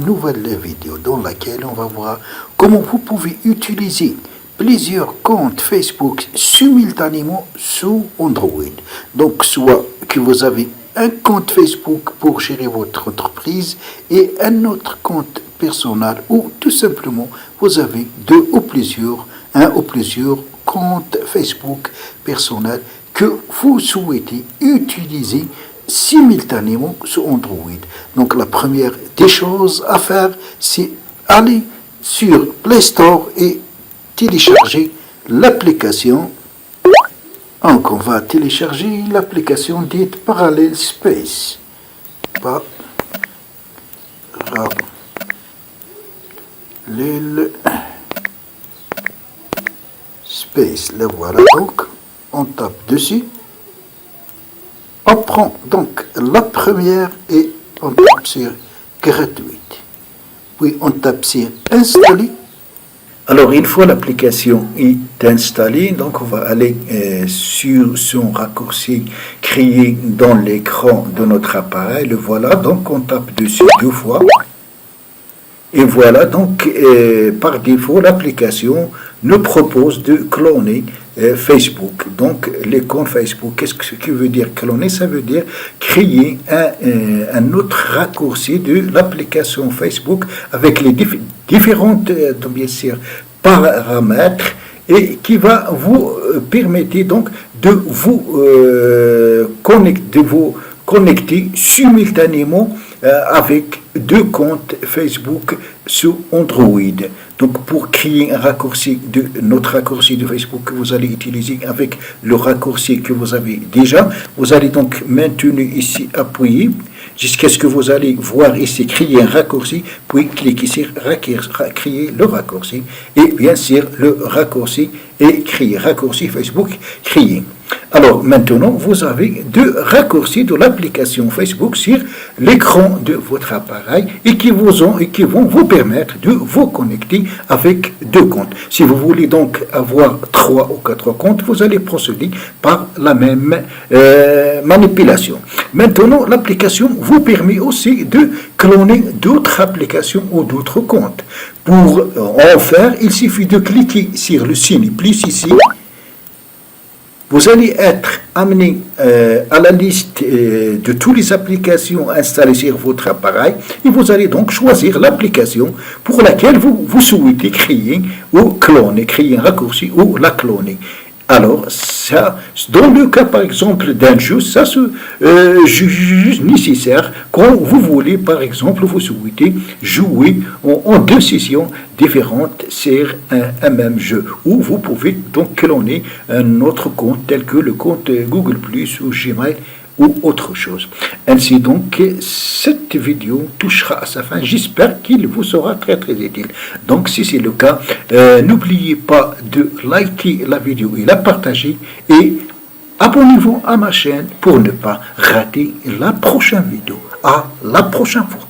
nouvelle vidéo dans laquelle on va voir comment vous pouvez utiliser plusieurs comptes Facebook simultanément sous Android. Donc, soit que vous avez un compte Facebook pour gérer votre entreprise et un autre compte personnel, ou tout simplement vous avez un ou plusieurs comptes Facebook personnels que vous souhaitez utiliser simultanément sur Android. Donc la première des choses à faire, c'est aller sur Play Store et télécharger l'application. Donc on va télécharger l'application dite Parallel Space. Parallel Space, le voilà. Donc on tape dessus. On prend donc la première et on tape sur gratuite. Puis on tape sur installer. Alors une fois l'application est installée, donc on va aller sur son raccourci créé dans l'écran de notre appareil. Le voilà, donc on tape dessus 2 fois. Et voilà, donc par défaut, l'application nous propose de cloner Facebook. Donc, les comptes Facebook, qu'est-ce que veut dire cloner? Ça veut dire créer un autre raccourci de l'application Facebook avec les différentes bien sûr, paramètres et qui va vous permettre donc de vous connecter simultanément avec 2 comptes Facebook sous Android. Donc pour créer un raccourci notre raccourci de Facebook que vous allez utiliser avec le raccourci que vous avez déjà, vous allez donc maintenant ici appuyer jusqu'à ce que vous allez voir ici créer un raccourci, puis cliquez sur créer le raccourci et bien sûr le raccourci est créé, raccourci Facebook créé. Alors maintenant, vous avez 2 raccourcis de l'application Facebook sur l'écran de votre appareil et qui vont vous permettre de vous connecter avec 2 comptes. Si vous voulez donc avoir 3 ou 4 comptes, vous allez procéder par la même manipulation. Maintenant, l'application vous permet aussi de cloner d'autres applications ou d'autres comptes. Pour en faire, il suffit de cliquer sur le signe plus ici. Vous allez être amené à la liste de toutes les applications installées sur votre appareil et vous allez donc choisir l'application pour laquelle vous souhaitez créer ou cloner, créer un raccourci ou la cloner. Alors, ça, dans le cas par exemple d'un jeu, ça se juge nécessaire quand vous voulez, par exemple, vous souhaitez jouer en 2 sessions différentes sur un même jeu, où vous pouvez donc cloner un autre compte tel que le compte Google Plus ou Gmail ou autre chose. Ainsi donc, cette vidéo touchera à sa fin. J'espère qu'il vous sera très très utile. Donc, si c'est le cas, n'oubliez pas de liker la vidéo et la partager et abonnez-vous à ma chaîne pour ne pas rater la prochaine vidéo. À la prochaine fois.